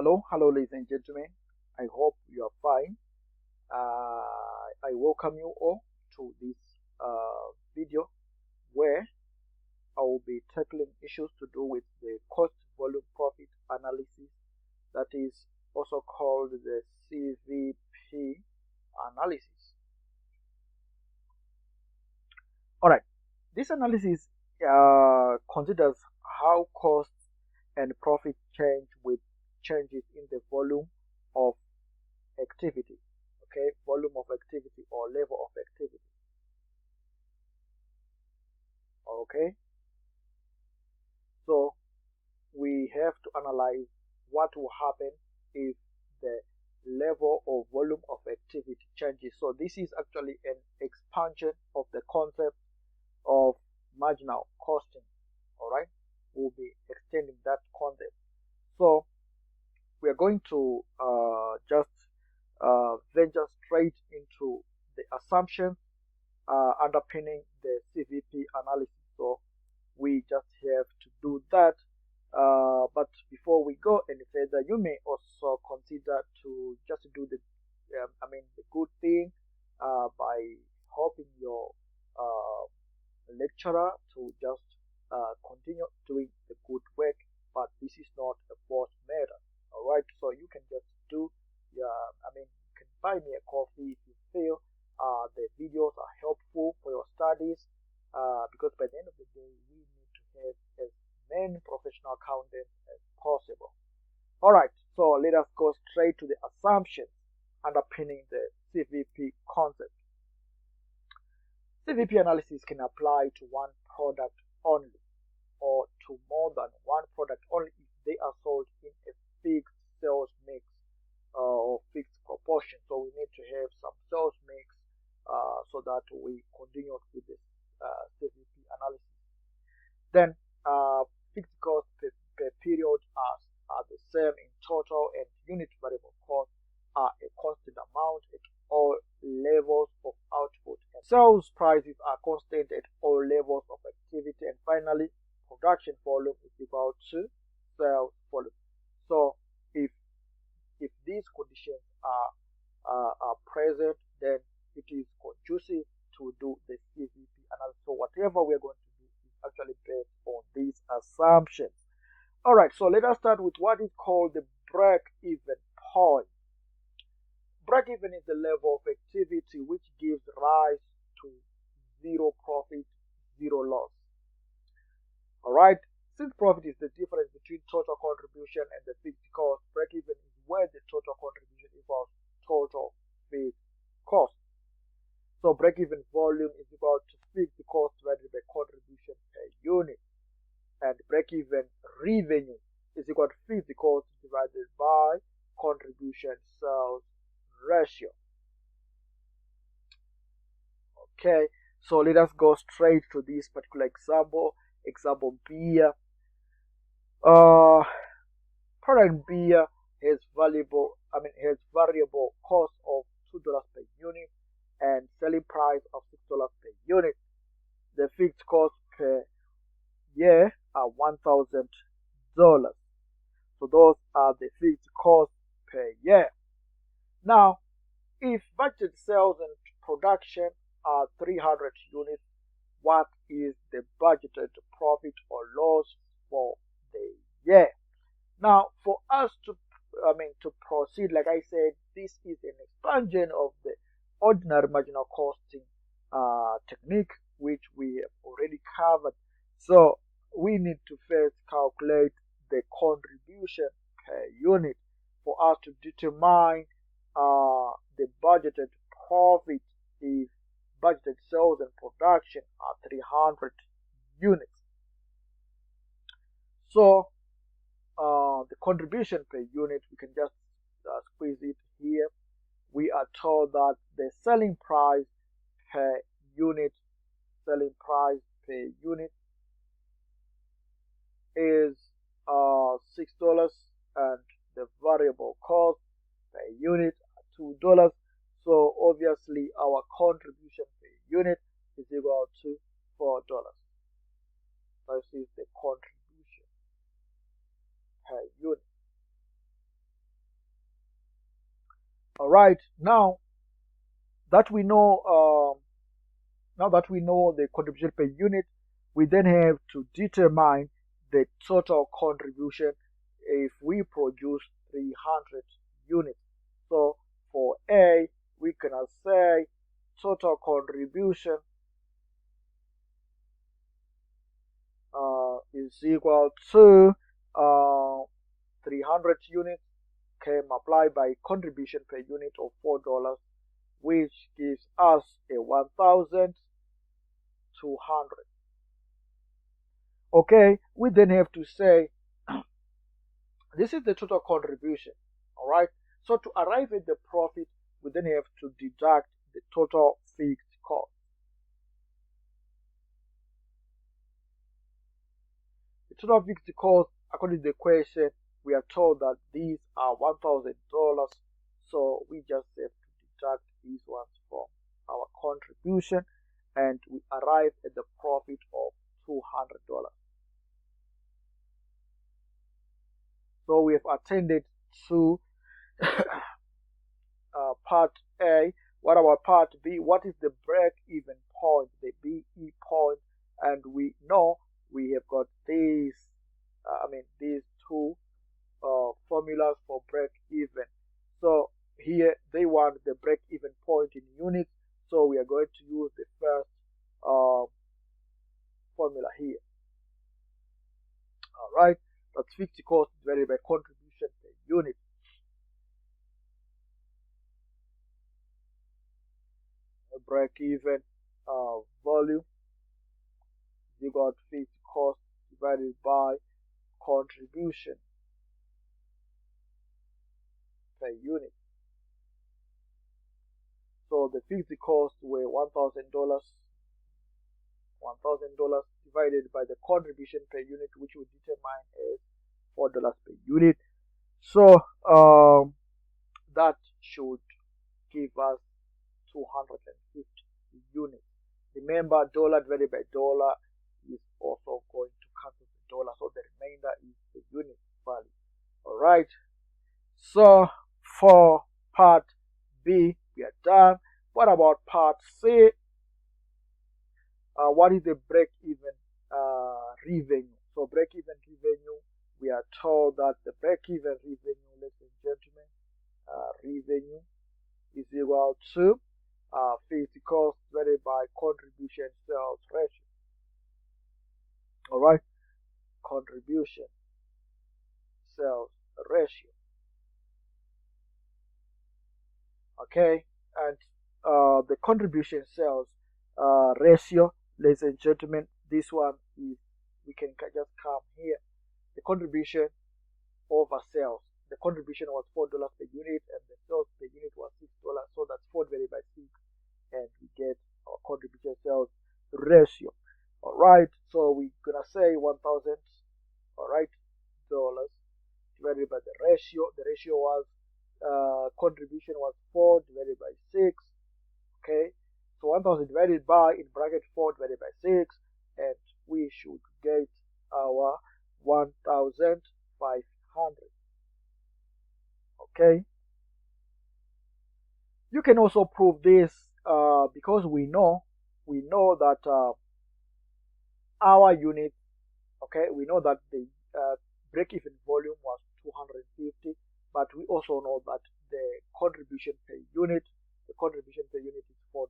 Hello, ladies and gentlemen. I hope you are fine. I welcome you all to this video where I will be tackling issues to do with the cost volume profit analysis, that is also called the CVP analysis. Alright, this analysis considers how costs and profit change with changes in the volume of activity. Okay, volume of activity or level of activity. Okay, so we have to analyze what will happen if the level or volume of activity changes. So this is actually an expansion of the concept of marginal costing. All right, we'll be extending that concept. So we are going to just venture straight into the assumptions underpinning the CVP analysis. So we just have to do that. But before we go any further, you may also consider to just do the good thing by helping your lecturer to just continue doing the good work. But this is not a forced matter. All right, so you can just do you can buy me a coffee if you feel the videos are helpful for your studies, because by the end of the day we need to have as many professional accountants as possible. All right, so let us go straight to the assumptions underpinning the CVP concept. CVP analysis can apply to one product only or to more than one product only if they are sold in a fixed sales mix or fixed proportion. So we need to have some sales mix so that we continue with this CVP analysis. Then fixed costs per period are the same in total, and unit variable costs are a constant amount at all levels of output. And sales prices are constant at all levels of activity. And finally, production volume is equal to sales volume. So if these conditions are present, then it is conducive to do the CVP analysis. So whatever we are going to do is actually based on these assumptions. All right, so let us start with what is called the break-even point. Break-even is the level of activity which gives rise to zero profit, zero loss. All right, since profit is the difference between total contribution and the fixed cost, break-even is where the total contribution equals total fixed cost. So break-even volume is equal to fixed cost divided by contribution per unit, and break-even revenue is equal to fixed cost divided by contribution sales ratio. Okay, so let us go straight to this particular example. Example beer. Product beer has variable cost of $2 per unit and selling price of $6 per unit. The fixed cost per year are $1,000. So those are the fixed costs per year. Now, if budget sales and production are 300 units, what is the budgeted profit or loss for the year? Now, for us to proceed, like I said, this is an expansion of the ordinary marginal costing technique, which we have already covered. So we need to first calculate the contribution per unit for us to determine the budgeted profit if budgeted sales and production are 300 units. So the contribution per unit, we can just squeeze it here. We are told that the selling price per unit is $6, and the variable cost per unit are $2. So obviously our contribution per unit is equal to $4. This is the contribution per unit. right, that we know now that we know the contribution per unit, we then have to determine the total contribution if we produce 300 units. So for A, we can say total contribution is equal to 300 units multiplied by contribution per unit of $4, which gives us a 1,200. Okay, we then have to say this is the total contribution. All right, so to arrive at the profit, we then have to deduct the total fixed cost. The total fixed cost, according to the question, we are told that these are $1,000. So we just have to deduct these ones from our contribution, and we arrive at the profit of $200. So we have attended to part A. What about part B? What is the break-even point, the BE point? And we know we have got these, these two formulas for break-even. So here they want the break-even point in units. So we are going to use the first formula here. All right, that's fixed cost divided by contribution per unit. Break-even volume, you got fixed cost divided by contribution per unit. So the fixed costs were $1,000, divided by the contribution per unit, which we determine as $4 per unit. So that should give us 250 units. Remember, dollar divided by dollar is also going to cancel the dollar, so the remainder is the unit value. All right. So for part B, we are done. What about part C? What is the break-even revenue? So break-even revenue, we are told that the break-even revenue, ladies and gentlemen, revenue is equal to fixed cost divided by contribution sales ratio. All right, contribution sales ratio. Okay, and the contribution sales ratio, ladies and gentlemen, this one is, we can just come here, the contribution over sales. The contribution was $4 per unit and the sales per unit was $6, so that's 4 divided by 6, and we get our contribution sales ratio. All right, so we're gonna say 1,000, all right, dollars divided by the ratio. The ratio was contribution was 4 divided by 6. Okay, so 1,000 divided by, in bracket, 4 divided by 6, and we should get our 1,500. Okay, you can also prove this because we know that our unit, okay, we know that the break-even volume was 250, but we also know that the contribution per unit is $4.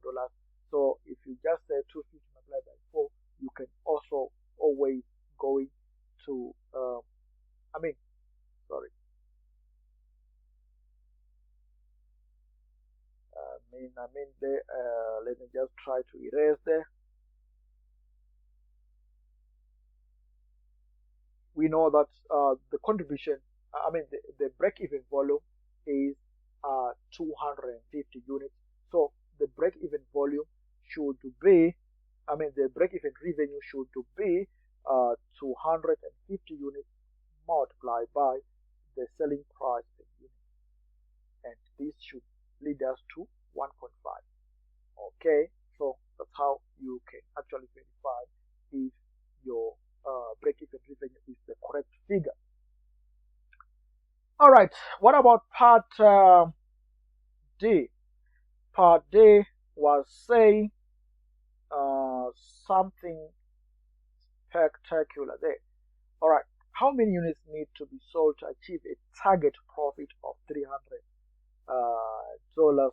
So if you just say 250 multiplied by 4, you can also always going to let me just try to erase there. We know that the contribution, the break-even volume is 250 units. So the break-even volume should be, the break-even revenue should be 250 units multiplied by the selling price per unit, and this should lead us to 1.5. Okay, so that's how you can actually verify if your break-even revenue is the correct figure. All right, what about part D. Part D was saying something spectacular there. All right, how many units need to be sold to achieve a target profit of $300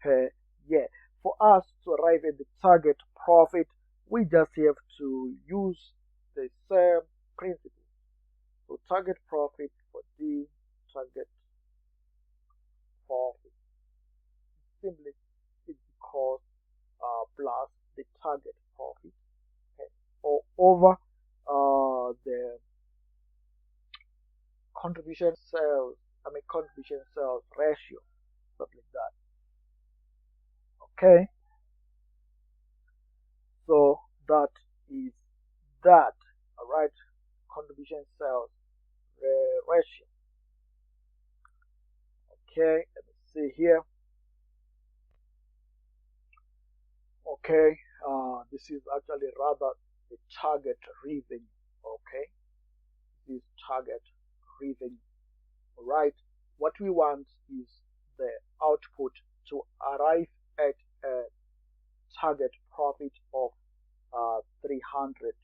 per year? For us to arrive at the target profit, we just have to use the same principle. So target profit for D, target profit simply is because plus the target profit, okay, or over the contribution sales ratio, something like that. Okay, so that is that. All right, contribution sales ratio. Okay, let me see here. Okay, this is actually rather the target revenue. Okay, this is target revenue. All right, what we want is the output to arrive at a target profit of 300.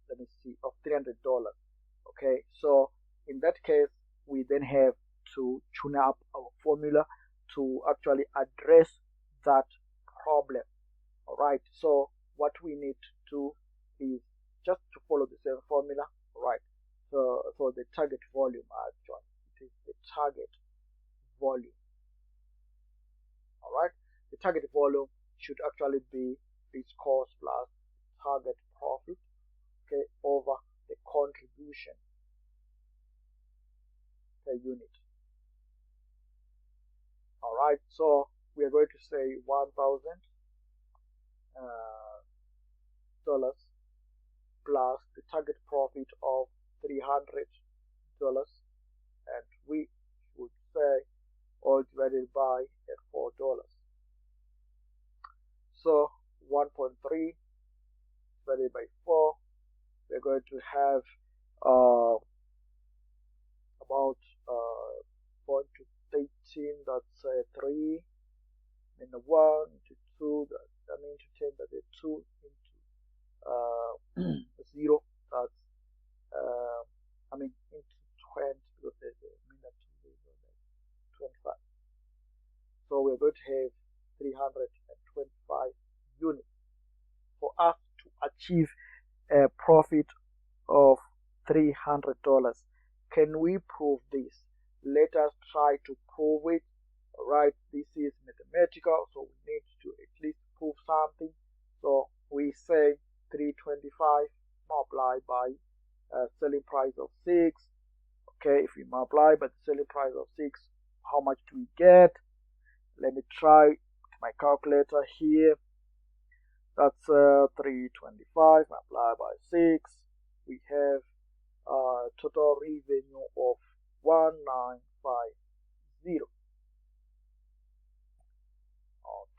Let me see, of $300. Okay, so in that case, we then have to tune up our formula to actually address that problem. All right, so what we need to do is just to follow the same formula. All right, so the target volume, actually it is the target volume. All right, the target volume should actually be its cost plus target profit, okay, over the contribution per unit. All right, so we are going to say $1,000 plus the target profit of $300, and we would say all divided by $4. So 1.3 divided by 4, we're going to have about 1 to 13, that's 3, and 1 to 2, that means to 10, that's 2 into 0, that's into 20, because there's a minute to 25. So we're going to have 325 units for us to achieve a profit of $300. Can we prove this? Let us try to prove it. All right, this is mathematical, so we need to at least prove something. So we say 325 multiplied by selling price of 6. Okay, if we multiply by the selling price of 6, how much do we get? Let me try my calculator here. That's 325 multiplied by 6. We have total revenue of 1950.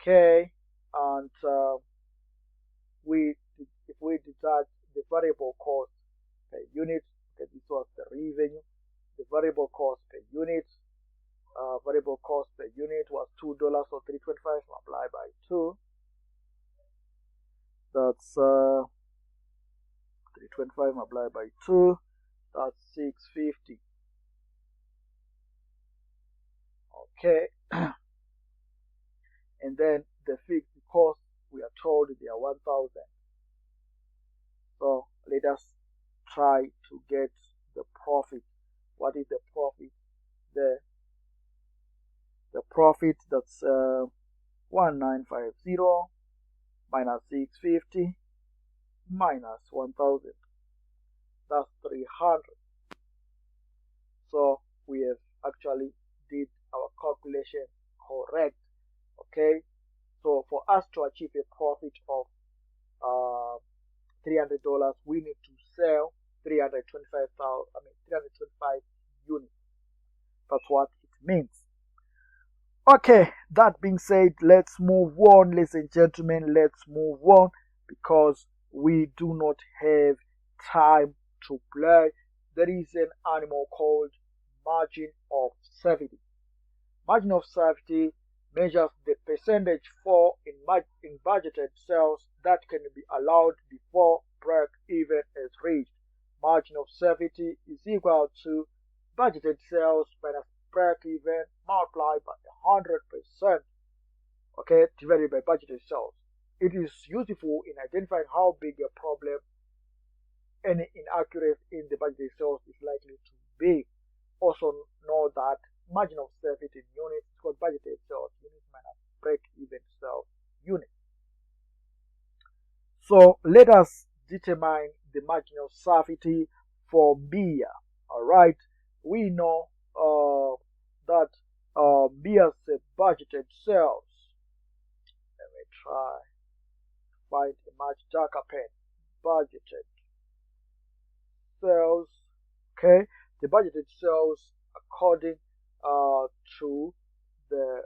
Okay, and if we deduct the variable cost per unit, okay, this was the revenue. The variable cost per unit, was $2, so 325 multiplied by 2. That's 325 multiplied by 2. That's 650. Okay, and then the fixed cost, we are told they are 1,000. So let us try to get the profit. What is the profit? The profit, that's 1950 minus 650 minus 1,000. That's 300. So we have actually did our calculation correct. Okay, so for us to achieve a profit of $300, we need to sell 325 units. That's what it means. Okay, that being said, let's move on, ladies and gentlemen. Let's move on because we do not have time to play. There is an animal called margin of safety. Margin of safety measures the percentage fall in budgeted sales that can be allowed before break-even is reached. Margin of safety is equal to budgeted sales minus break-even multiplied by 100%, okay, divided by budgeted sales. It is useful in identifying how big a problem any inaccuracy in the budgeted sales is likely to be. Also know that margin of safety in units is called budgeted sales units minus break-even sales unit. So let us determine the margin of safety for beer. Alright, we know that beer's budgeted sales. Let me try find a much darker pen. Budgeted sales. Okay, the budgeted sales according to the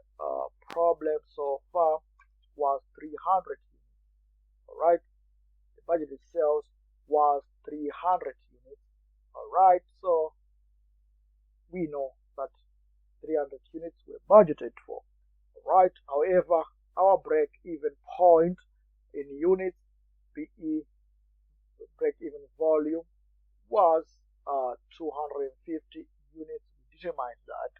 problem so far was 300 units. Alright, the budgeted sales was 300 units. Alright, so we know that 300 units were budgeted for. Alright, however, our break-even point in units, BE break-even volume, was 250 units. We determined that.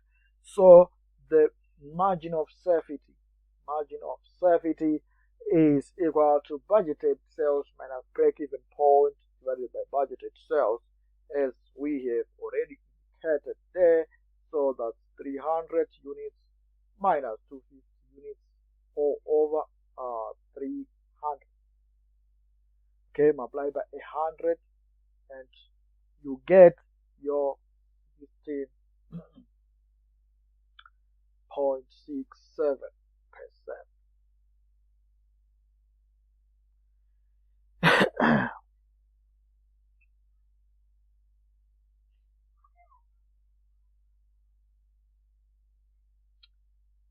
So the margin of safety is equal to budgeted sales minus break-even point divided by budgeted sales, as we have already indicated there. So that's 300 units minus 250 units all over 300. Okay, multiply by 100 and you get your 15.67%.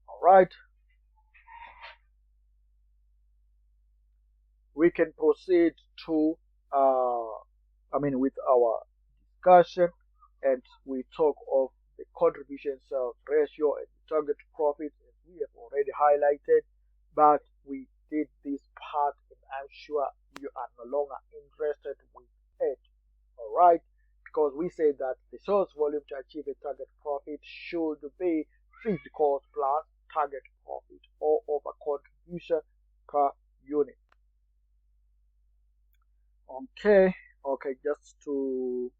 All right, we can proceed to with our discussion, and we talk of the contribution sales ratio and the target profit, as we have already highlighted, but we did this part and I'm sure you are no longer interested with it. All right, because we say that the sales volume to achieve a target profit should be fixed cost plus target profit or over contribution per unit. Okay, just to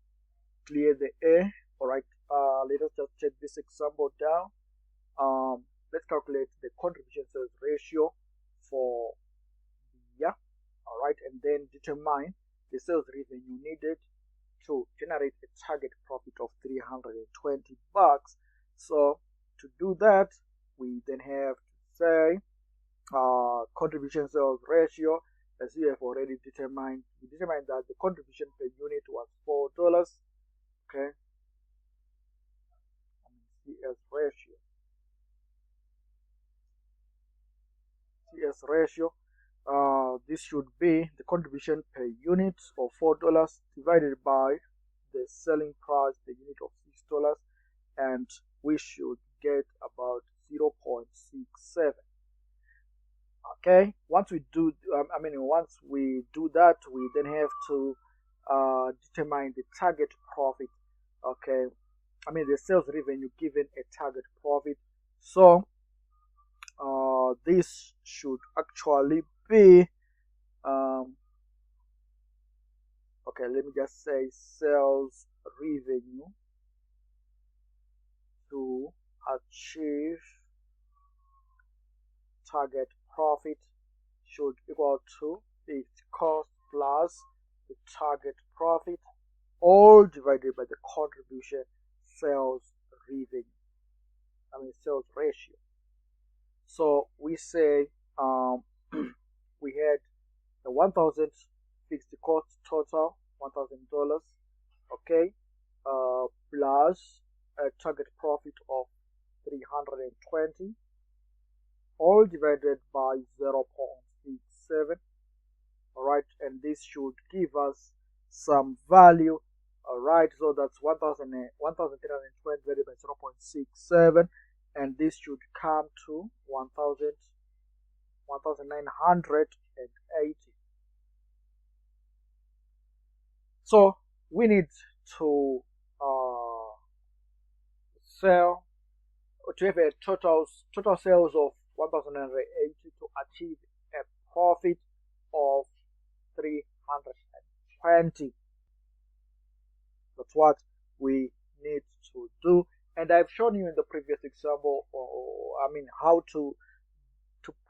clear the air. All right, let us just take this example down. Let's calculate the contribution sales ratio for the year. All right, and then determine the sales revenue needed to generate a target profit of 320 bucks. So to do that, we then have to say contribution sales ratio, as we have already determined. We determined that the contribution per unit was $4. Okay, CS ratio. This should be the contribution per unit of $4 divided by the selling price per unit of $6, and we should get about 0.67. Okay, once we do that, we then have to determine the target profit. Okay, the sales revenue given a target profit. So this should actually be let me just say sales revenue to achieve target profit should equal to fixed cost plus the target profit, all divided by the contribution sales revenue, sales ratio. So we say we had the 1,000 fixed cost total, $1,000, okay, plus a target profit of 320, all divided by 0.67. All right, and this should give us some value. All right, so that's 1,320 divided by 0.67, and this should come to 1980. So we need to sell to have a total sales of 1080 to achieve a profit of 320. That's what we need to do, and I've shown you in the previous example, how to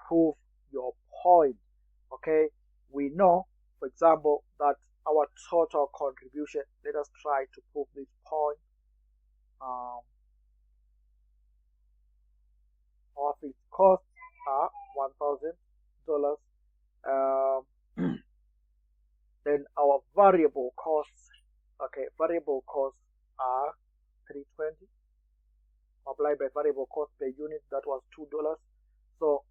prove your point. Okay, we know, for example, that our total contribution, let us try to prove this point. Our fixed costs are $1,000. Then our variable costs, variable costs are 320 multiplied by variable cost per unit, that was $2. So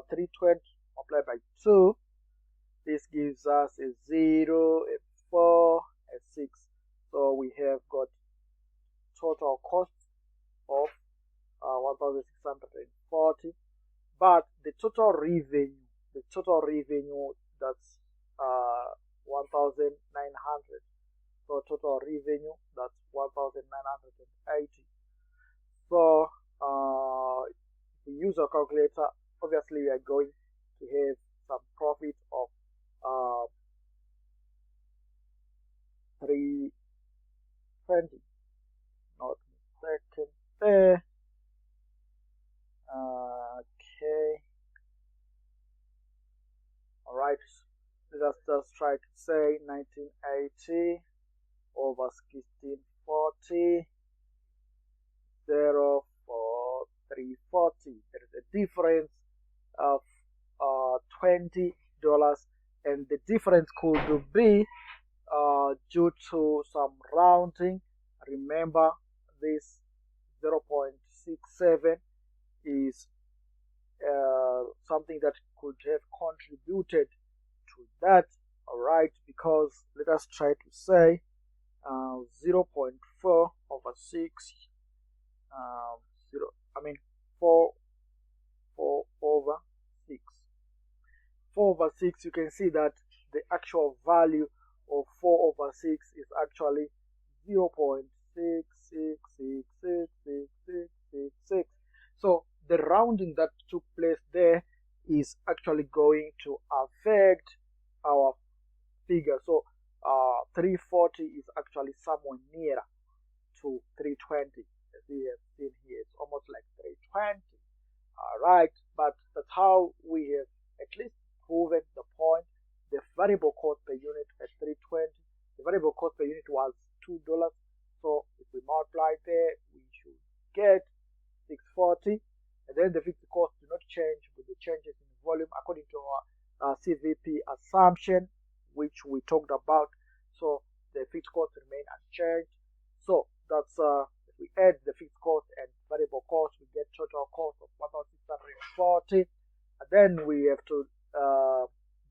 320 multiplied by 2, this gives us a 0, a 4, a 6. So we have got total cost of 1,640, but the total revenue, that's 1,900. So total revenue, that's 1,980. So if we use our calculator, obviously we are going to have some profit of 320. Not mistaken there. Okay. Alright. Let us just try to say 1980 over 1640. 0 for 340. There is a difference of $20, and the difference could be due to some rounding. Remember, this 0.67 is something that could have contributed to that. Alright, because let us try to say 0.4 over 6, 4 over 6. 4 over 6, you can see that the actual value of 4 over 6 is actually 0.66666666. So the rounding that took place there is actually going to affect our figure. So 340 is actually somewhere nearer to 320, as we have seen here. It's almost like 320. Alright, but that's how we have at least proven the point. The variable cost per unit at 320, the variable cost per unit was $2. So if we multiply there, we should get 640. And then the fixed costs do not change with the changes in volume according to our CVP assumption, which we talked about. So the fixed costs remain unchanged. So that's if we add the fixed cost and variable cost, we get total cost of 1,640. And then we have to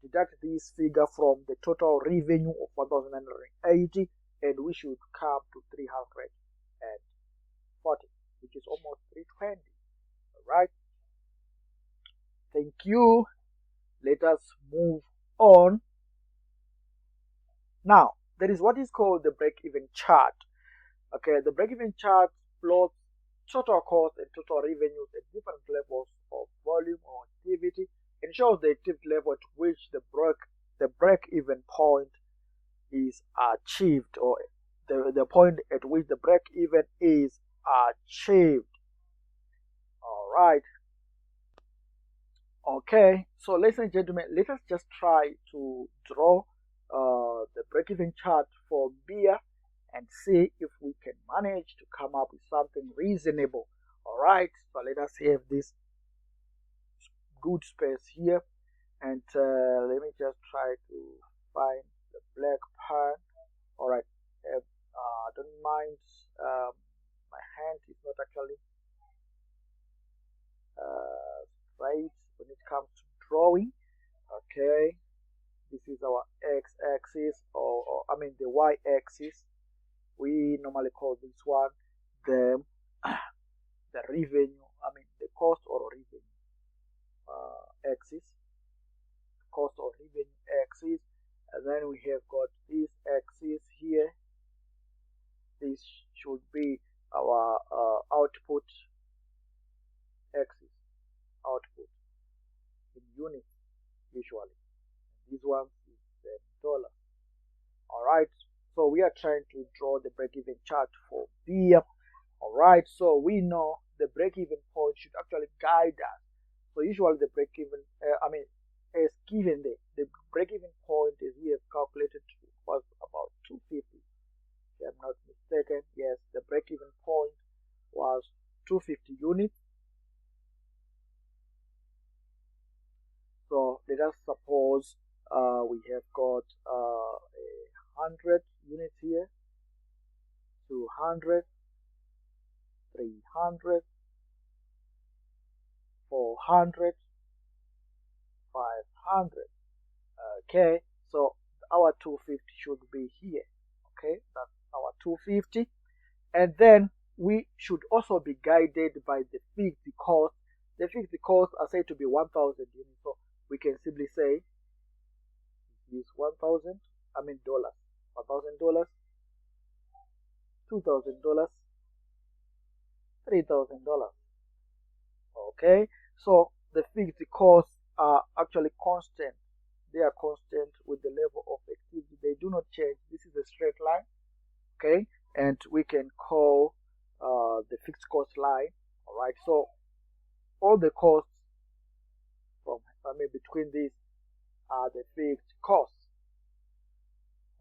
deduct this figure from the total revenue of 1,980, and we should come to 340, which is almost 320. Alright, thank you. Let us move on. Now, there is what is called the break-even chart. Okay, the break-even chart plots total cost and total revenues at different levels of volume or activity, and shows the activity level at which the break-even point is achieved, or the point at which the break-even is achieved. Alright. Okay, so ladies and gentlemen, let us just try to draw the break-even chart for beer and see if we can manage to come up with something reasonable. Alright, so let us have this good space here, and let me just try to find the black part. Alright, don't mind, my hand is not actually straight when it comes to drawing. Okay, this is our x-axis, or the y-axis. We normally call this one the revenue, cost or revenue axis, cost or revenue axis, and then we have got this axis here. This should be our output axis, output in units usually. This one is the dollar. Alright, so we are trying to draw the break-even chart for beer. Alright, so we know the break-even point should actually guide us. So usually the break-even, as given the break-even point as we have calculated was about 250. If I'm not mistaken, yes, the break-even point was 250 units. So let us suppose we have got 100 units here, 200, 300, 400, 500. Okay, so our 250 should be here. Okay, that's our 250, and then we should also be guided by the fixed cost. The fixed costs are said to be 1,000 units, so we can simply say is 1,000. Dollars. $1,000, $2,000, $3,000. Okay, so the fixed costs are actually constant. They are constant with the level of activity. They do not change. This is a straight line. Okay, and we can call the fixed cost line. All right, so all the costs from between these are the fixed costs.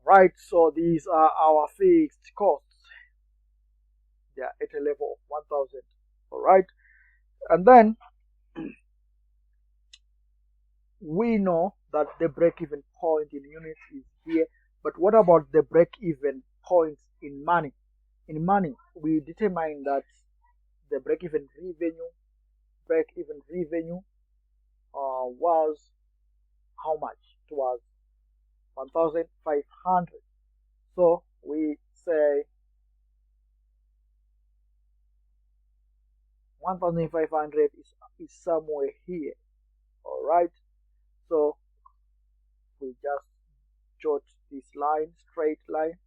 Right, so these are our fixed costs. They are at a level of 1,000. All right, and then we know that the break-even point in units is here. But what about the break-even points in money? In money, we determine that the break-even revenue was how much? It was 1,500. So we say 1,500 is somewhere here. All right. So we just jot this line, straight line,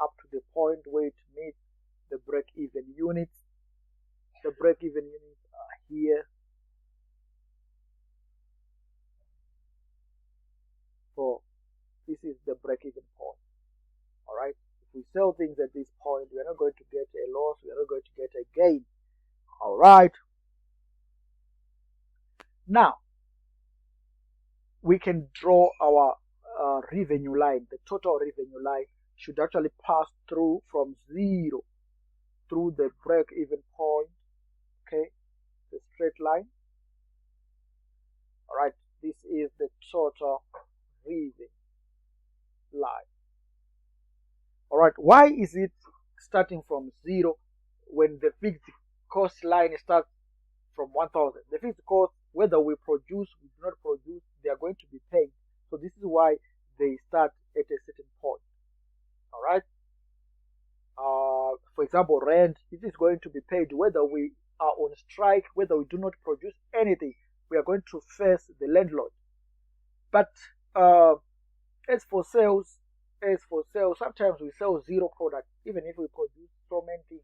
up to the point where it meets the break-even units. The break-even units are here. So this is the break-even point. All right. If we sell things at this point, we are not going to get a loss. We are not going to get a gain. All right. Now we can draw our revenue line. The total revenue line should actually pass through from 0 through the break-even point. Okay, the straight line. All right, this is the total revenue line. All right, why is it starting from 0 when the fixed cost line starts from 1,000? The fixed cost, whether we produce, we do not produce, they are going to be paid. So this is why they start at a certain point. All right. For example, rent, it is going to be paid whether we are on strike, whether we do not produce anything. We are going to face the landlord. But as for sales, sometimes we sell 0 product. Even if we produce so many things,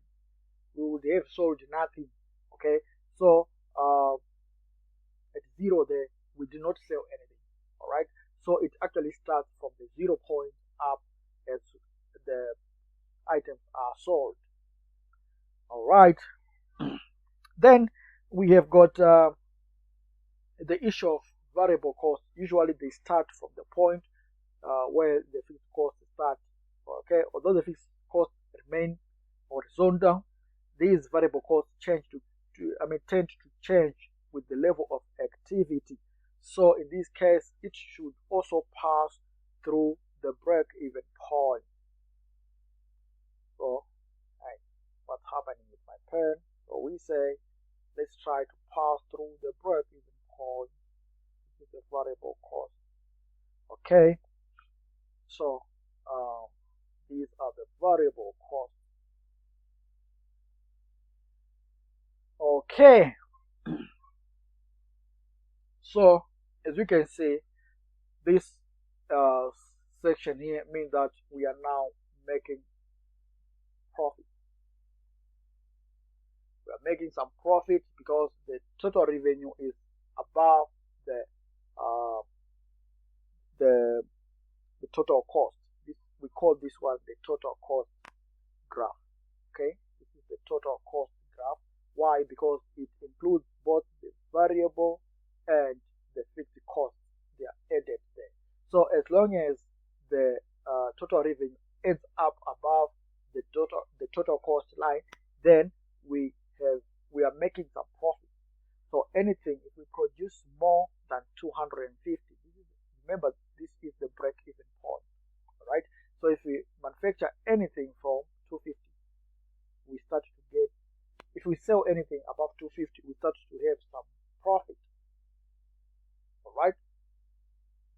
we would have sold nothing. Okay, so at 0 there, we do not sell anything. All right, so it actually starts from the 0 point up as the items are sold. All right, then we have got the issue of variable cost. Usually they start from the point where the fixed cost start. Okay, although the fixed cost remain horizontal, these variable costs tend to change with the level of activity. So in this case, it should also pass through the break-even point. So what's happening with my pen? So we say, let's try to pass through the break-even point. This is the variable cost. Okay, so these are the variable costs. Okay, So as you can see, this uh, section here means that we are now making profit. We are making some profit because the total revenue is above the uh, the the total cost. This, we call this one the total cost graph. Okay, this is the total cost graph. Why? Because it includes both the variable and the fixed cost. They are added there. So as long as the total revenue ends up above the total cost line, then we have we are making some profit. So anything, if we produce more than 250, remember this is the break-even point, right? So if we manufacture anything from 250, we start to get, if we sell anything above 250, we start to have some profit, all right?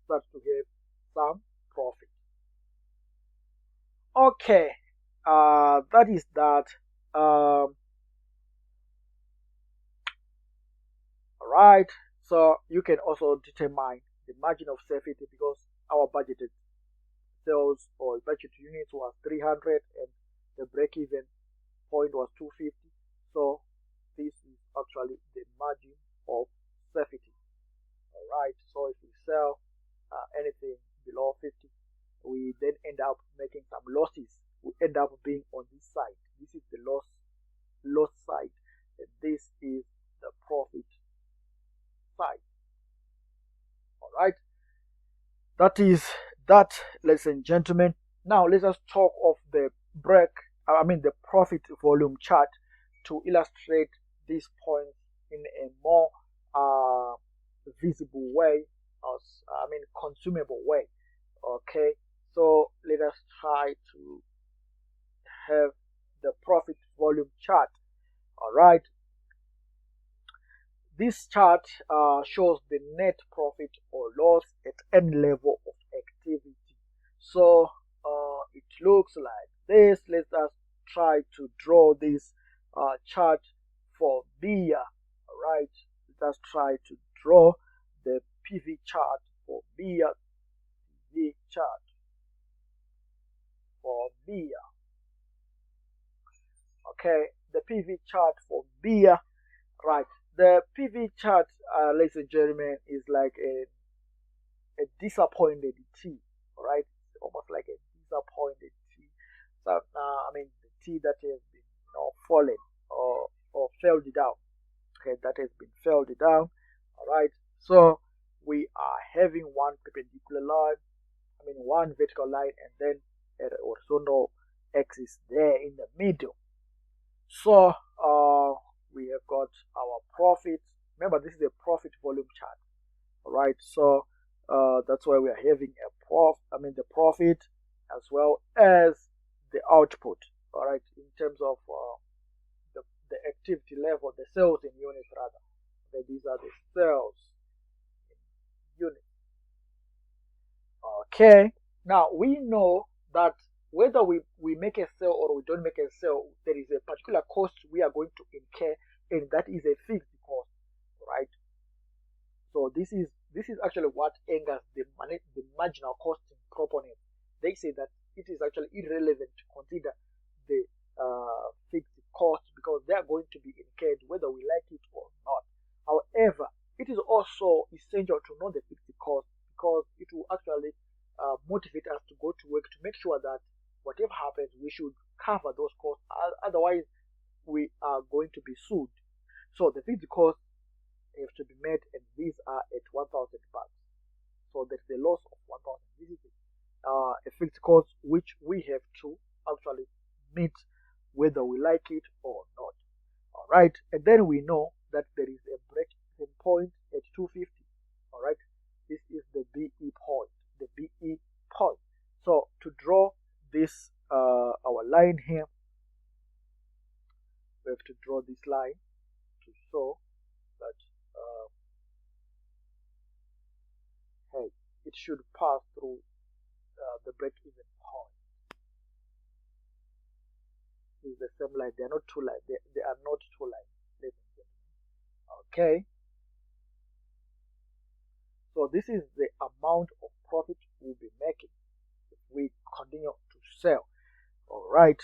Start to have some profit. Okay, that is that. All right, so you can also determine the margin of safety because our budgeted sales or budget units was 300 and the break-even point was 250. So this is actually the margin of safety. All right, so if we sell anything below 50, we then end up making some losses. We end up being on this side. This is the loss side, and this is the profit side. All right, that is that, ladies and gentlemen. Now let us talk of the the profit volume chart to illustrate these points in a more uh, visible way, or consumable way. Okay, so let us try to have the profit volume chart. All right, this chart shows the net profit or loss at any level of activity. So it looks like this. Let us try to draw this chart for beer. All right, let us try to draw the PV chart for beer. PV chart for beer. Okay, the PV chart for beer. Right, the PV chart, ladies and gentlemen, is like a disappointed tea. All right, almost like a disappointed tea. So the tea that has been fallen or felled down. Okay, that has been felled down. All right, so we are having one perpendicular line. One vertical line, and then a horizontal axis there in the middle. So we have got our profit. Remember, this is a profit volume chart. All right, so that's why we are having the profit as well as the output. All right, in terms of the activity level, the sales in units rather. Okay, these are the sales in units. Okay, now we know that whether we make a sale or we don't make a sale, there is a particular cost we are going to incur, and that is a fixed cost, right? So this is actually what angers the marginal costing proponent. They say that it is actually irrelevant to consider the fixed cost because they are going to be incurred whether we like it or not. However, it is also essential to know the fixed cost because it will actually motivate us to go to work to make sure that whatever happens, we should cover those costs. Otherwise, we are going to be sued. So the fixed cost have to be met, and these are at 1,000 bucks. So there's a loss of 1,000. This is a fixed cost which we have to actually meet whether we like it or not. All right, and then we know that there is a break-even point at 250. All right, this is the BE point. The BE point. So to draw this our line here, we have to draw this line to show that hey, it should pass through the break-even point. This is the same line. They are not two lines. They are not two lines. Okay. So this is the amount of profit we'll be making if we continue to sell. All right,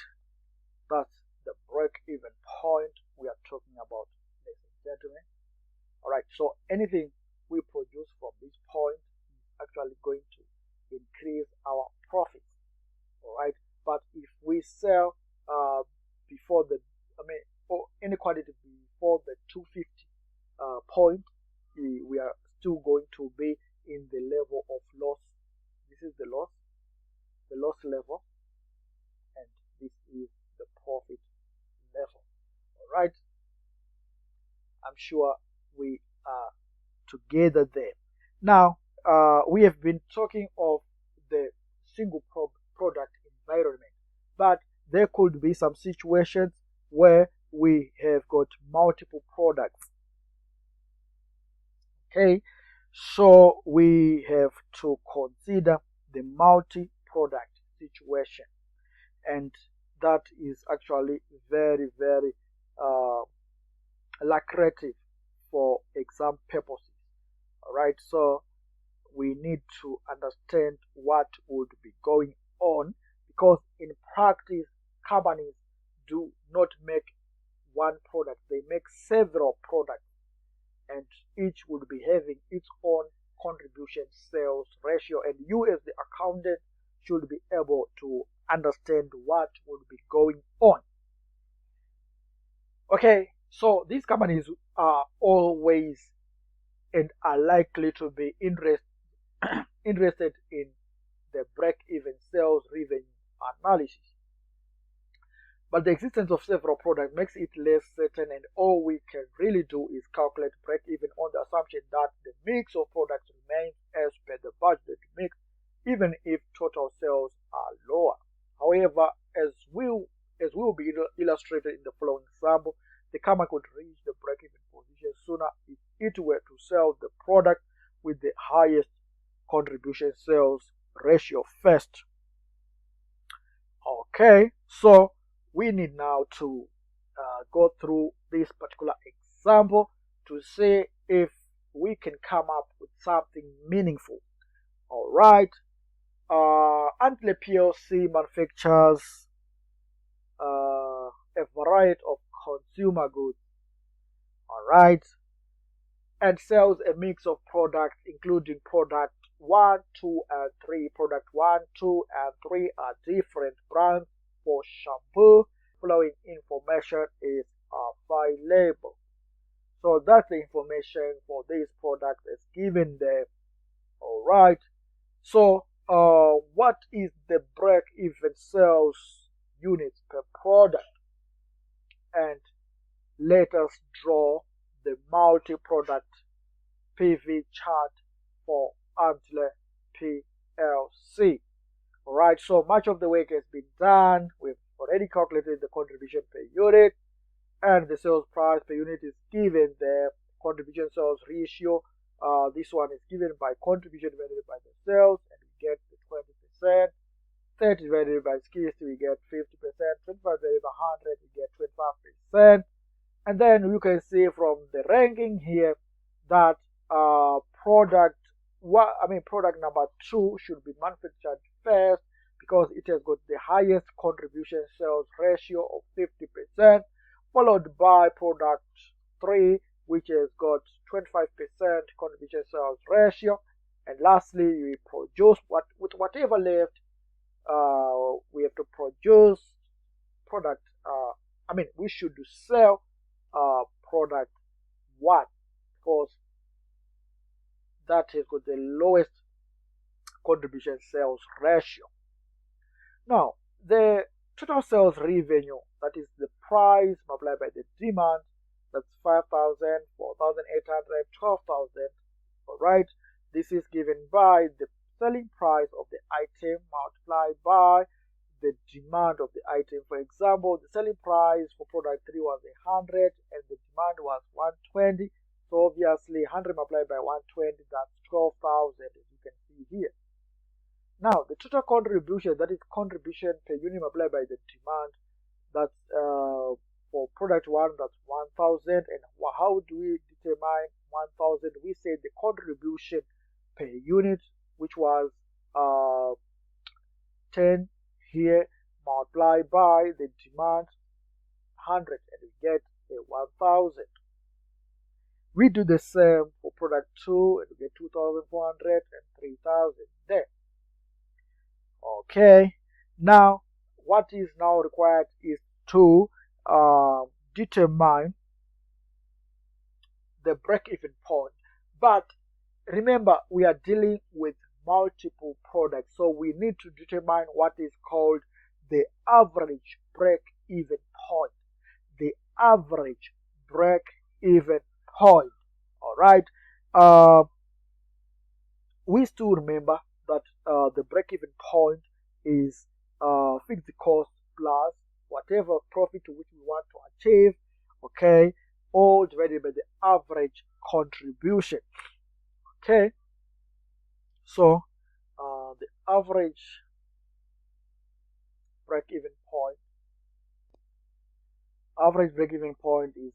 that's the break-even point we are talking about, ladies and gentlemen. All right, so anything we produce from this point is actually going to increase our profits. All right, but if we sell before the, or any quantity before the 250 point, we are still going to be in the level of loss. This is the loss level, and this is the profit level. All right, I'm sure we are together there. Now, we have been talking of the single product environment, but there could be some situations where we have got multiple products. Okay, so we have to consider the multi-product situation, and that is actually very, very uh, lucrative for exam purposes. All right, so we need to understand what would be going on, because in practice companies do not make one product, they make several products, and each would be having its own contribution sales ratio, and you as the accountant should be able to understand what would be going on. Okay, so these companies are always and are likely to be interested in the break-even sales revenue analysis. But the existence of several products makes it less certain, and all we can really do is calculate break-even on the assumption that the mix of products remains as per the budgeted mix, even if total sales are lower. However, as will be illustrated in the following example, the company could reach the break-even position sooner if it were to sell the product with the highest contribution sales ratio first. Okay, so we need now to go through this particular example to see if we can come up with something meaningful. All right, Antle PLC manufactures a variety of consumer goods. All right, and sells a mix of products including product 1, 2, and 3. Product 1, 2, and 3 are different brands for shampoo. Following information is available. So that's the information for this product is given there. All right. So what is the break-even sales units per product? And let us draw the multi-product PV chart for Antler PLC. Alright, so much of the work has been done. We've already calculated the contribution per unit, and the sales price per unit is given the contribution sales ratio. This one is given by contribution divided by the sales, and we get the 20%. 30 divided by 60, we get 50%. 25 divided by 100, we get 25%. And then you can see from the ranking here that product number 2 should be manufactured first because it has got the highest contribution sales ratio of 50%, followed by product 3, which has got 25% contribution sales ratio, and lastly we produce with whatever left. We have to produce product. We should sell product 1 because that has got the lowest contribution sales ratio. Now, the total sales revenue, that is the price multiplied by the demand, that's 5,000, 4,800, 12,000. All right, this is given by the selling price of the item multiplied by the demand of the item. For example, the selling price for product 3 was 100 and the demand was 120. So obviously 100 multiplied by 120, that's 12,000, as you can see here. Now the total contribution, that is contribution per unit multiplied by the demand, that's for product 1, that's 1,000. And how do we determine 1,000? We say the contribution per unit, which was 10 here, multiplied by the demand 100, and we get a 1000. We do the same for product 2 and we get 2400 and 3000 there. Okay, now what is now required is to determine the break-even point. But remember, we are dealing with multiple products, so we need to determine what is called the average break-even point. The average break-even point. All right. We still remember that the break-even point is fixed cost plus whatever profit which we want to achieve. Okay, all divided by the average contribution. Okay, so the average break-even point. Average break-even point is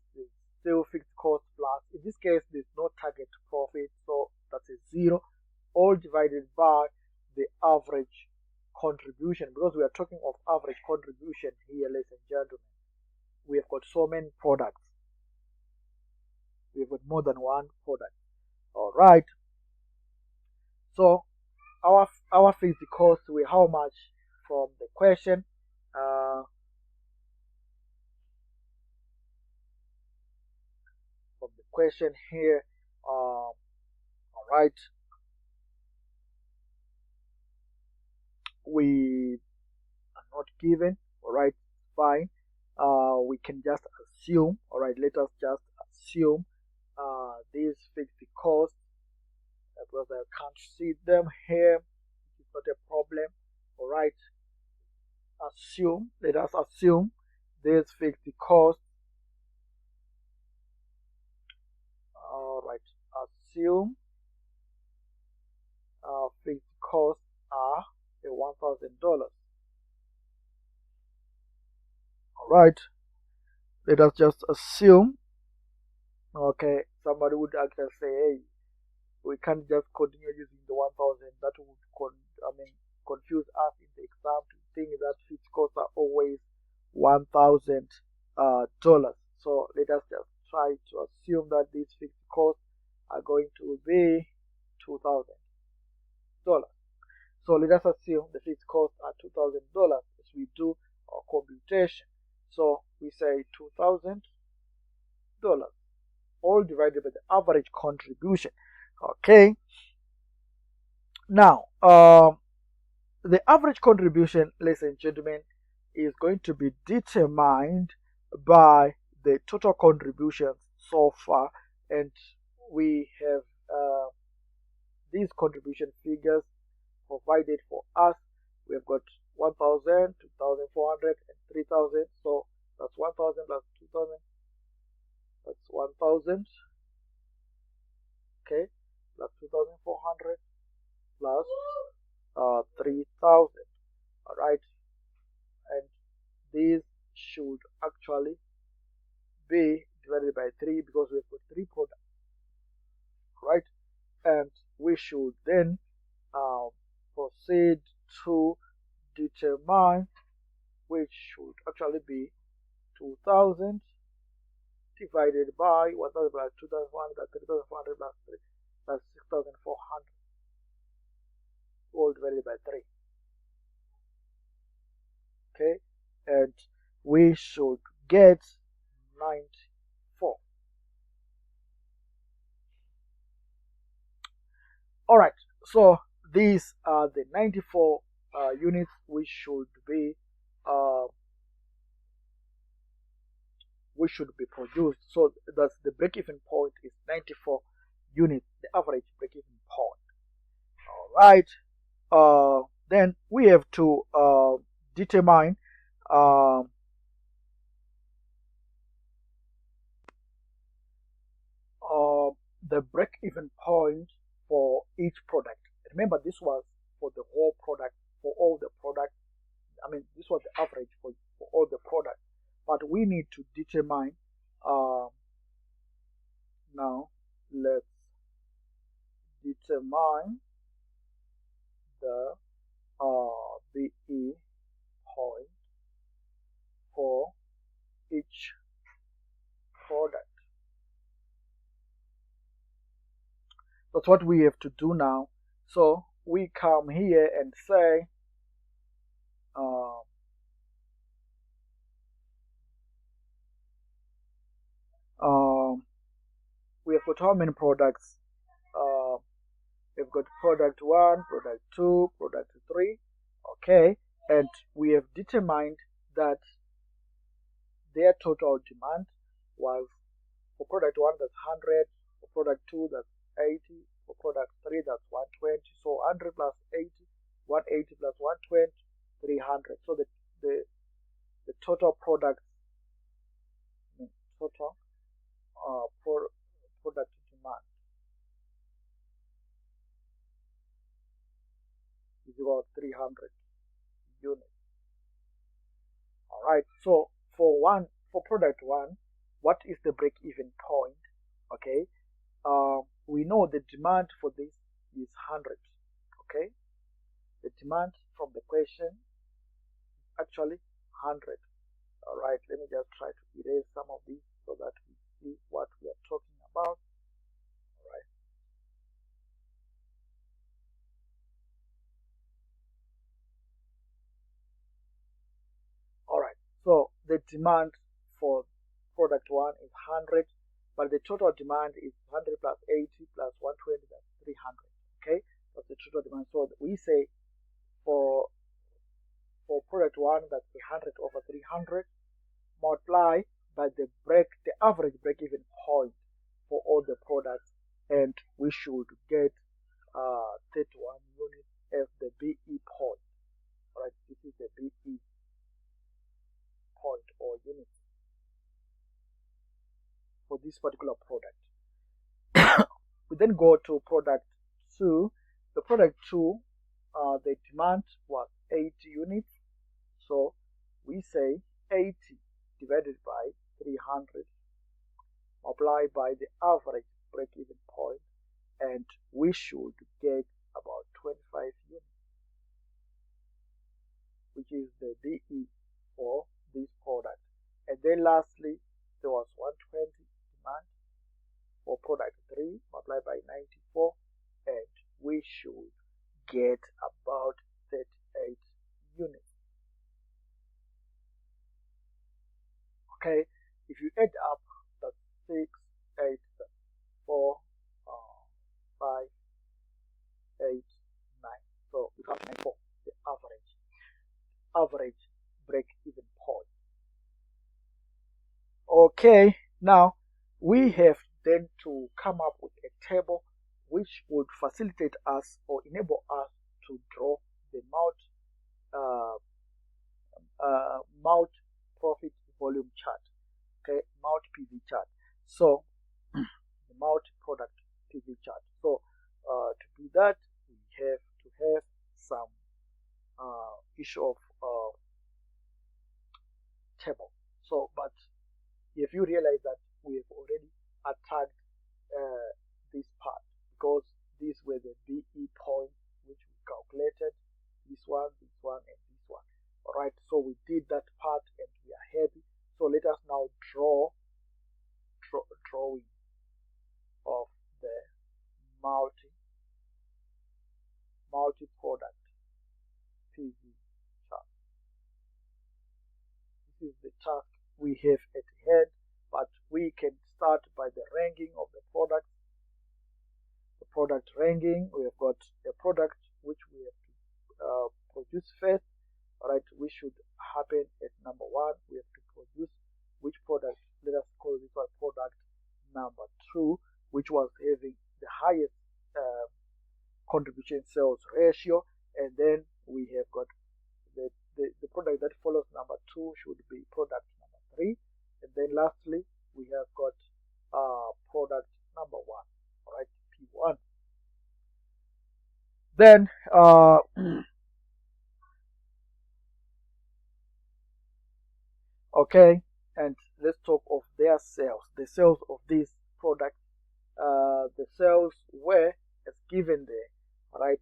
still fixed cost plus. In this case, there's no target profit, so that's a 0. All divided by the average contribution, because we are talking of average contribution here, ladies and gentlemen. We have got so many products. We have got more than one product. All right. So our fixed cost, we how much from the question. From the question here. All right. We are not given. All right. Fine. We can just assume. All right. Let us just assume these fixed costs, because I can't see them here. It's not a problem. All right. Let us assume these fixed costs. All right. Assume fixed costs are $1,000. All right. Let us just assume. Okay. Somebody would actually say, hey, we can't just continue using the 1000. That would confuse us in the exam to think that fixed costs are always $1,000. So let us just try to assume that these fixed costs are going to be $2,000. So let us assume the fixed costs are $2,000 as we do our computation. So we say $2,000 all divided by the average contribution. Okay. Now, the average contribution, ladies and gentlemen, is going to be determined by the total contributions so far, and we have these contribution figures provided for us. We have got 1,000, 2,400, and 3,000. So that's 1,000 plus 2,000. That's 1,000. Okay, plus 2,400 plus 3,000. All right, and these should actually be divided by 3 because we've got 3 products, right? And we should then proceed to determine, which should actually be 2,000 divided by 1,000 plus 2,100 plus 3,400 plus 3 plus 6,400, all divided by 3. Okay, and we should get 94. All right, so these are the 94 units which should be produced. So that's the break-even point is 94 units, the average break-even point. All right, then we have to determine the break-even point for each product. Remember, this was for the whole product, for all the products. This was the average for all the products. But we need to determine, now let's determine the BE point for each product. That's what we have to do now. So we come here and say um, we have got how many products? We've got product 1, product 2, product 3. Okay, and we have determined that their total demand was for product 1 that's 100, for product 2 that's 80, for product 3 that's 120. So 100 plus 80, 180 plus 120, 300. So the total product total product demand is about 300 units. All right. So for product 1, what is the break-even point? Okay. We know the demand for this is 100. Okay. The demand from the question is actually 100. All right. Let me just try to erase some of these so that we see what we are talking about. All right. All right. So the demand for product 1 is 100, but the total demand is 100 plus 80 plus 120, that's 300. Okay, that's the total demand. So we say for product 1, that's 100 over 300 multiply by the average break-even point for all the products, and we should get 31 units as the BE point. All right, this is the BE point or unit for this particular product. We then go to product 2. The product 2, the demand was 80 units. So we say 80 divided by 300 multiplied by the average break-even point, and we should get about 25 units, which is the BE for this product. And then lastly, there was 120 demand for product 3 multiplied by 94, and we should get about 38 units. Okay, if you add up, that's 6, 8, 4, 5, 8, 9. So we have 94, the average break-even point. Okay, now we have then to come up with a table which would facilitate us or enable us to draw the multi-profit volume chart, okay, multi-PV chart. So the multi-product PV chart. So to do that, we have to have some issue of table. So, but if you realize that we have already attacked this part, because these were the BE points which we calculated, this one, and this one. All right, so we did that part and we are happy. So let us now drawing of the multi-product PV chart. This is the task we have at hand, but we can start by the ranking of the product. The product ranking, we have got a product which we have to produce first. All right, we should happen at number 1. We have to produce which product? Let us call this one product number 2, which was having the highest contribution sales ratio, and then we have got the product that follows number 2 should be product number 3, and then lastly we have got product number 1. All right, P1. Then okay, and let's talk of their sales, the sales of this product. The sales were as given there. All right.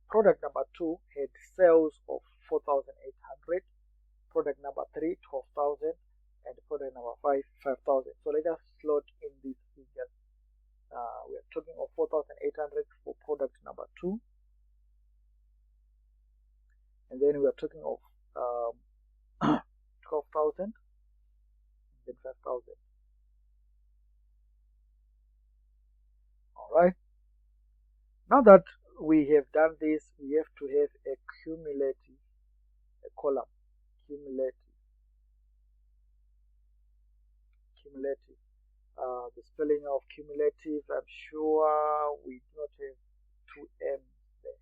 Product number 2 had sales of 4,800. Product number 3, 12,000, and product number 5, 5,000. So let us slot in these figures. We are talking of 4,800 for product number 2, and then we are talking of 12,000, then 5,000. All right. Now that we have done this, we have to have a cumulative, a column, cumulative. The spelling of cumulative, I'm sure we do not have two M's there.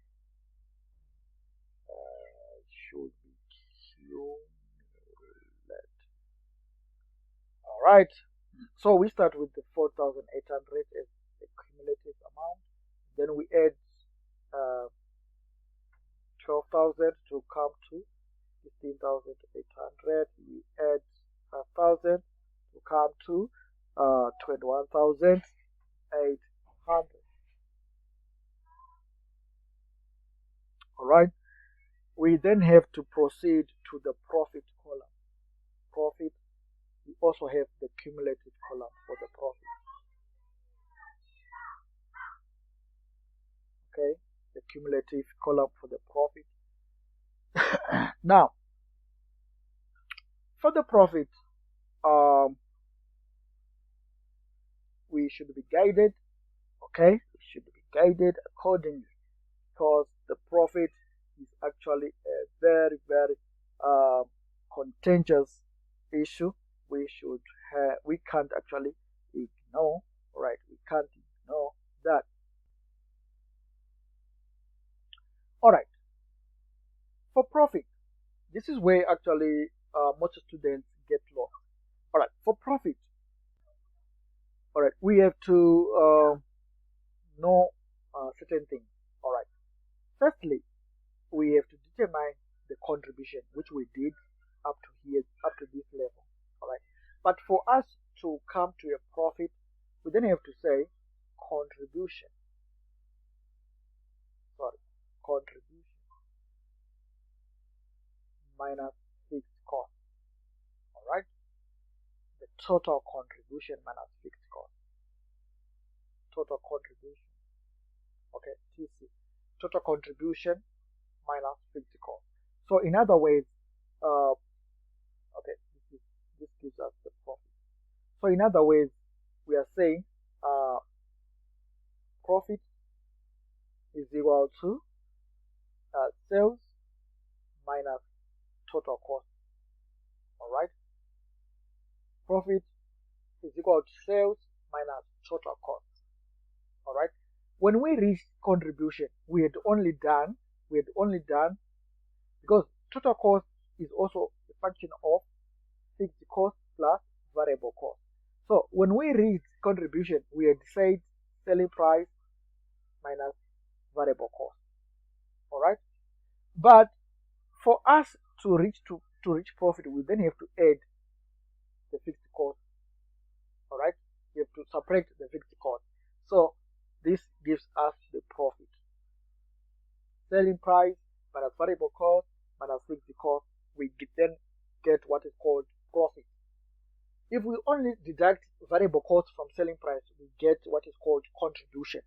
It should be cumulative. All right. So we start with the 4,800 as the cumulative amount. Then we add 12,000 to come to 15,800. We add 5,000 to come to 21,800. All right. We then have to proceed to the profit column. Profit. We also have the cumulative column for the profit. Okay, the cumulative column for the profit. Now, for the profit, we should be guided. Okay, we should be guided accordingly, because the profit is actually a very, very contentious issue. We can't actually ignore. Right, we can't ignore that. All right. For profit, this is where actually most students get lost. All right. For profit, all right, we have to know certain things. All right. Firstly, we have to determine the contribution, which we did up to here, up to this level. All right. But for us to come to a profit, we then have to say contribution. Contribution minus fixed cost. All right. The total contribution minus fixed cost. Total contribution. Okay. TC. Total contribution minus fixed cost. So in other words, okay, this gives us the profit. So in other words, we are saying profit is equal to sales minus total cost. All right. Profit is equal to sales minus total cost. All right. When we reach contribution, we had only done because total cost is also a function of fixed cost plus variable cost. So when we reach contribution, we had said selling price minus variable cost. All right. But for us to reach profit, we then have to add the fixed cost. All right. We have to subtract the fixed cost. So this gives us the profit. Selling price minus variable cost minus fixed cost, we then get what is called profit. If we only deduct variable cost from selling price, we get what is called contribution.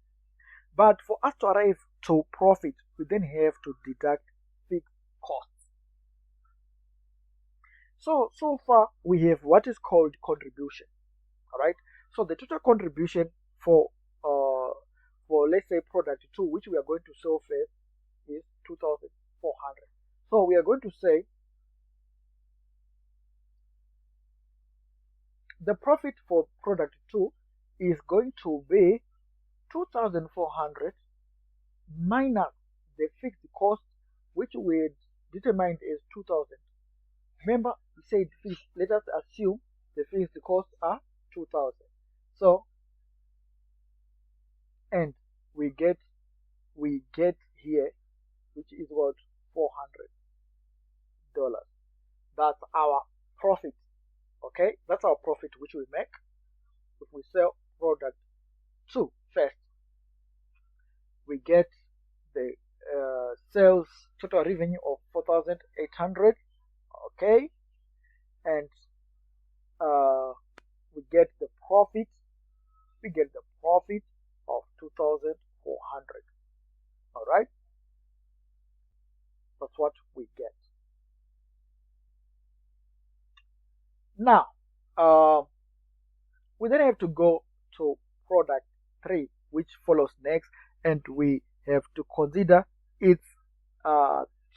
But for us to arrive to profit, we then have to deduct fixed costs. So far we have what is called contribution. All right. So the total contribution for let's say product 2, which we are going to sell first, is 2,400. So we are going to say the profit for product 2 is going to be 2,400 minus the fixed cost, which we had determined as 2,000. Remember, we said let us assume the fixed costs are 2,000. So, and we get here, which is what, $400. That's our profit. Okay, that's our profit which we make if we sell product 2 first. we get the sales total revenue of 4,800. Okay, and we get the profit. We get the profit of 2,400. All right, that's what we get. Now, we then have to go to product 3, which follows next, and we have to consider its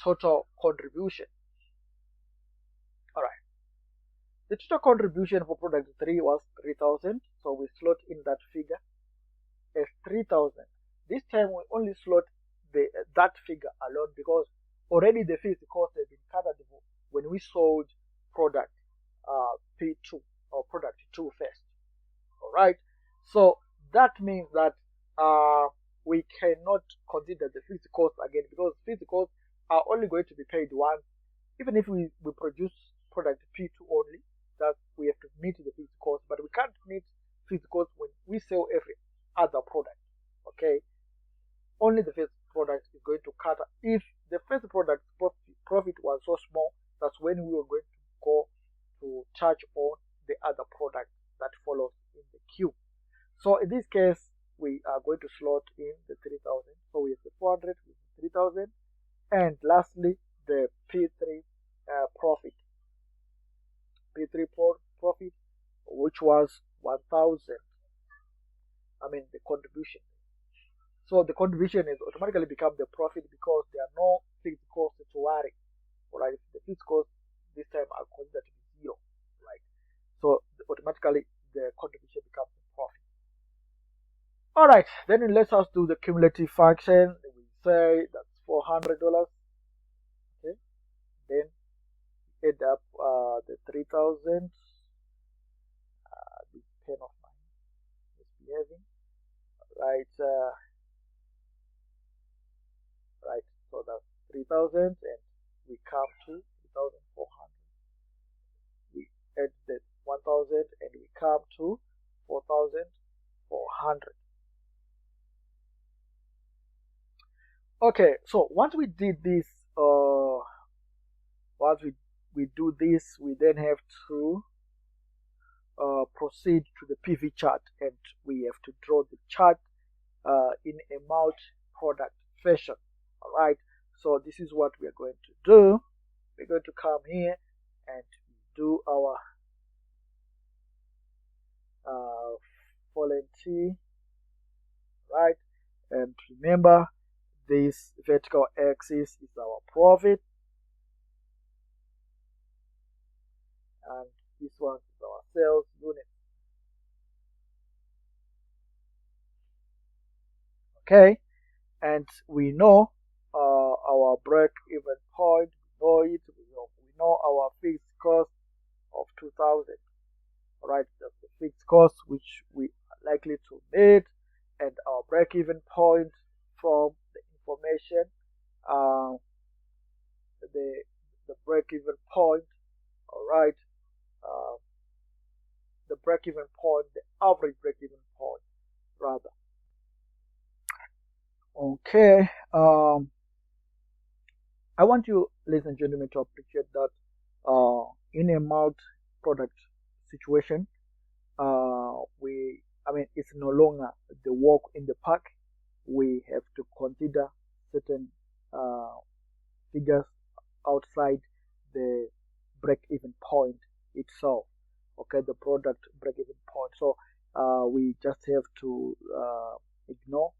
total contribution. All right, the total contribution for product 3 was 3,000, so we slot in that figure as 3,000. This time we only slot that figure alone because already the fixed cost has been covered when we sold product P2 or product 2 first. All right, so that means that we cannot consider the fixed cost again because fixed costs are only going to be paid once. Even if we produce product P2 only, that we have to meet the fixed cost, but we can't meet fixed cost when we sell every other product. Okay, only the first product is going to cut. If the first product profit was so small, that's when we were going to go to charge on the other product that follows in the queue. So in this case, we are going to slot in the 3,000. So we have the 400 with 3,000, and lastly the P3 profit. P3 profit, which was 1,000. I mean the contribution. So the contribution is automatically become the profit because there are no fixed costs to worry. Alright, the fixed costs this time are considered to be 0. Right. So automatically the contribution becomes the profit. Alright, then let us do the cumulative function. We say that's $400. Okay. Then add up the 3,000. This pen of mine is behaving. Right. Right. So that's 3,000, and we come to 3,400. We add the 1,000, and we come to 4,400. Okay, so once we did this, once we do this, we then have to proceed to the PV chart, and we have to draw the chart in a multi-product fashion. All right, so this is what we are going to do. We're going to come here and do our volunteer, right? And remember, this vertical axis is our profit, and this one is our sales unit. Okay, and we know our break-even point. We know it. We know our fixed cost of 2,000. All right, that's the fixed cost which we are likely to meet, and our break-even point from the information, the break-even point. All right, the break-even point, the average break-even point, rather. Okay, I want you, ladies and gentlemen, to appreciate that in a multi-product situation, it's no longer the walk in the park. We have to consider certain figures outside the break-even point itself. Okay, the product break-even point. So we just have to ignore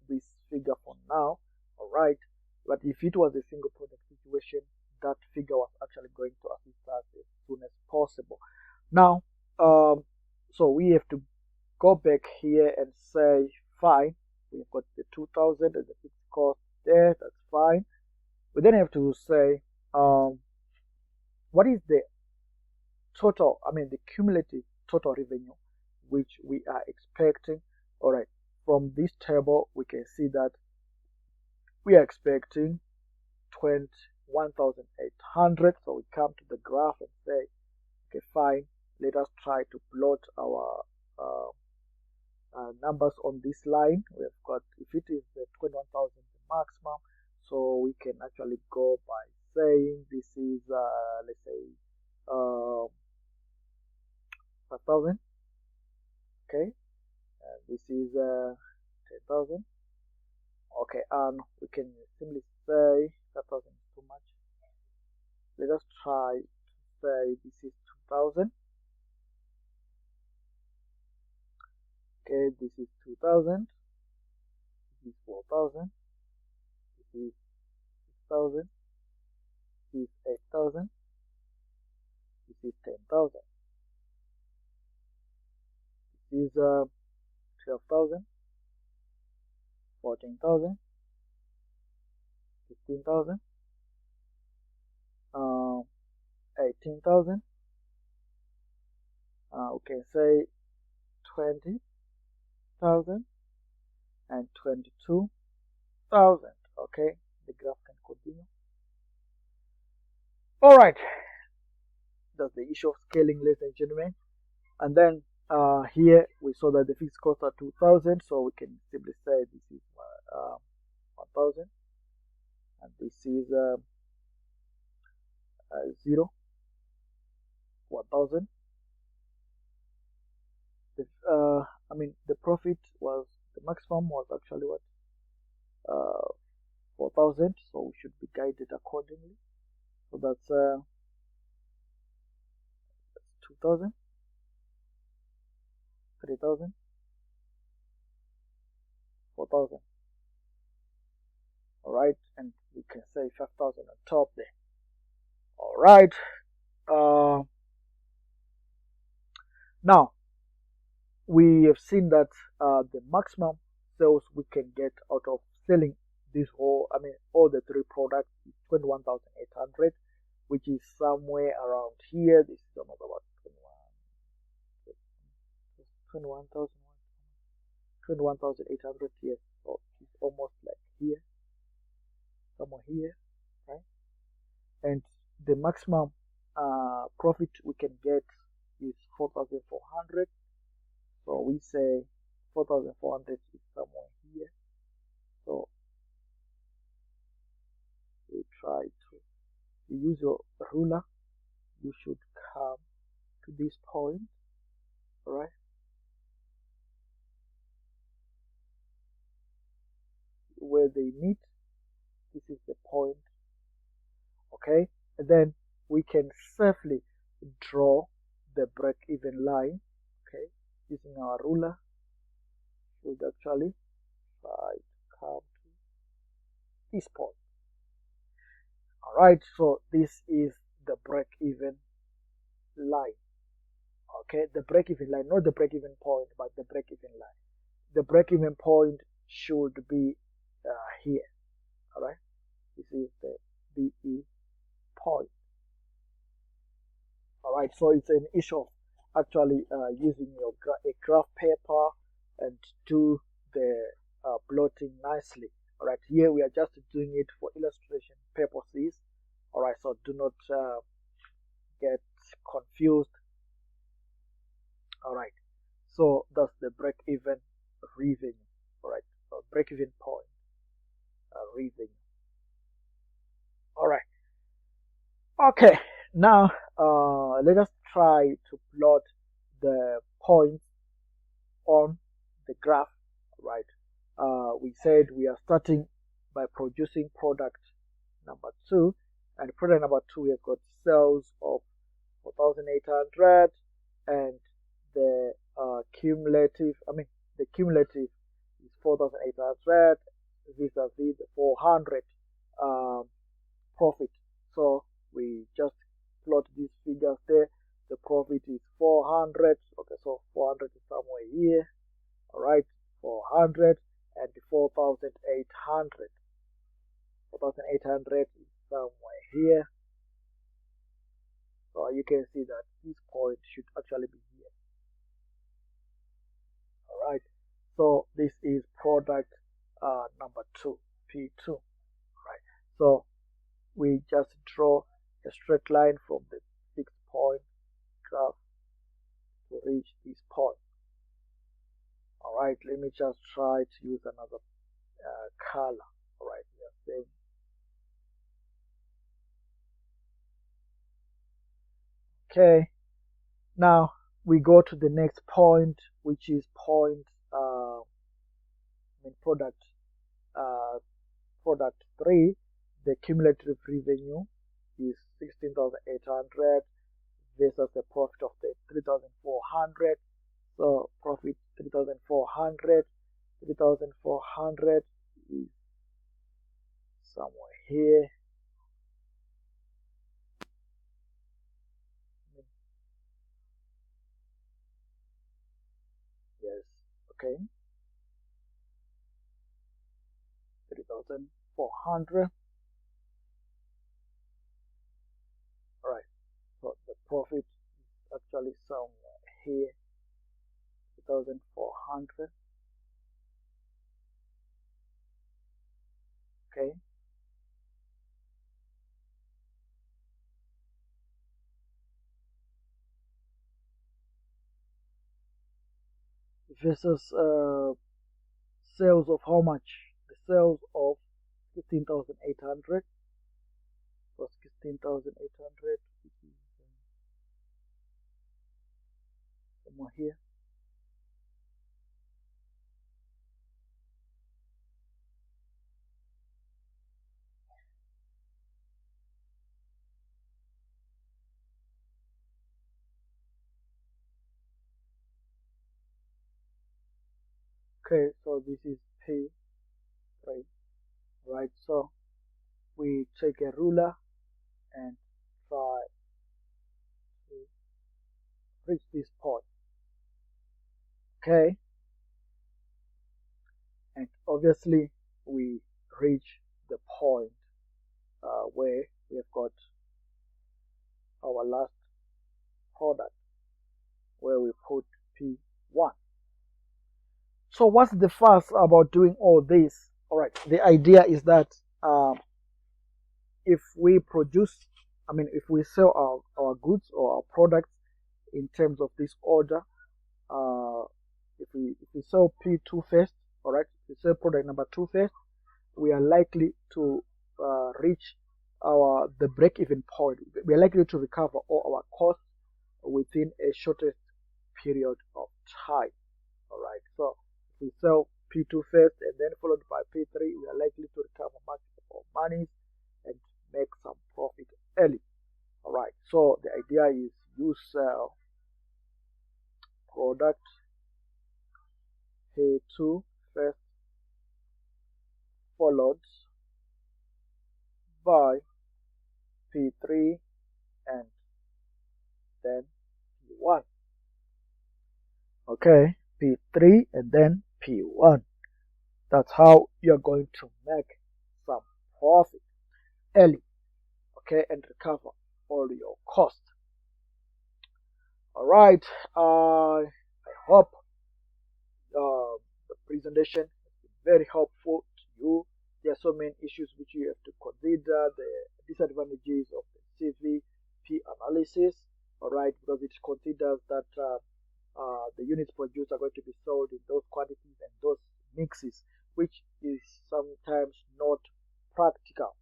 this figure for now. All right, but if it was a single product situation, that figure was actually going to assist us as soon as possible. Now, so we have to go back here and say, fine, we've got the 2,000 and the fixed cost there, that's fine. We then have to say, what is the total, the cumulative total revenue which we are expecting. All right, from this table, we can see that we are expecting 21,800. So we come to the graph and say, okay, fine, let us try to plot our numbers on this line. We've got, if it is the 21,000 the maximum, so we can actually go by saying this is let's say 5,000. Okay, and this is 10,000. Okay, and we can simply say 5,000 is too much. Let us try to say this is 2,000. Okay, this is 2,000. This is 4,000. This is 6,000. This is 8,000. This is 10,000. This is 12,000. 14,000. 15,000. 18,000. We can say 20,000 and 22,000. Okay, the graph can continue. All right, that's the issue of scaling, ladies and gentlemen. And then here we saw that the fixed costs are 2,000, so we can simply say this is 1,000, and this is 0, 1,000. I mean, the profit was, the maximum was actually what, 4,000, so we should be guided accordingly. So that's 2,000, 3,000, 4,000. All right, and we can say 5,000 on top there. All right. Now we have seen that the maximum sales we can get out of selling this whole, I mean, all the three products is 21,800, which is somewhere around here. This is almost about 21,800. Yes, so it's almost like here, somewhere here, right? And the maximum profit we can get is 4,400. So we say 4,400 is somewhere here. So we try to use your ruler. You should come to this point, all right? Where they meet, this is the point, okay? And then we can safely draw the break-even line, okay? Using our ruler, should actually try to come to this point. All right, so this is the break-even line. Okay, the break-even line, not the break-even point, but the break-even line. The break-even point should be here. All right, this is the BE point. All right, so it's an issue of actually using your a graph paper and do the plotting nicely. All right, here we are just doing it for illustration purposes. All right, so do not get confused. All right, so that's the break-even revenue. All right, so break-even point revenue. All right, okay, now let us try to plot the points on the graph. Right, we said we are starting by producing product number 2, and product number 2 we have got sales of 4,800, and the cumulative, I mean the cumulative is 4,800 vis-a-vis the 400 profit. So we just plot these figures there. The profit is 400. Okay, so 400 is somewhere here. All right, 400 and 4,800. 4,800 is somewhere here. So you can see that this point should actually be here. All right, so this is product number 2, P2. Right, so we just draw a straight line from the 6-point graph to reach this point. All Alright, let me just try to use another color. Alright, we are saying okay. Now we go to the next point, which is point product uh, product 3. The cumulative revenue is 16,800 versus the profit of the 3,400. So profit 3,400. 3,400 is somewhere here. Yes, okay. 3,400. All right. So the profit is actually somewhere here. 3,400. Okay. Versus sales of how much? The sales of 16,800 plus 16,800, which is somewhere here. Okay, so this is P, right? Right, so we take a ruler and try to reach this point. Okay, and obviously we reach the point where we have got our last product where we put P1. So what's the fuss about doing all this? All right, the idea is that if we produce, if we sell our goods or our products in terms of this order, uh, if we sell P2 first, all right, if we sell product number 2 first, we are likely to reach the break-even point. We are likely to recover all our costs within a shortest period of time. All right, so if we sell P2 first and then followed by P3, we are likely to recover much of our money and make some profit early. All right, so the idea is you sell product P2 first, followed by P3 and then P1. Okay, P3 and then P1. That's how you're going to make some profit early, okay, and recover all your costs. All right, I hope the presentation has been very helpful to you. There are so many issues which you have to consider, the disadvantages of the CVP analysis, all right, because it considers that the units produced are going to be sold in those quantities and those mixes, which is sometimes not practical.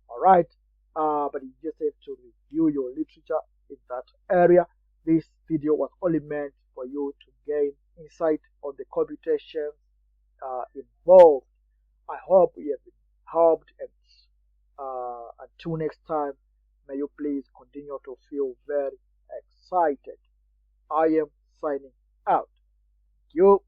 All right, but you just have to review your literature in that area. This video was only meant for you to gain insight on the computations involved. I hope you have been helped, and until next time, may you please continue to feel very excited. I am signing out. Thank you.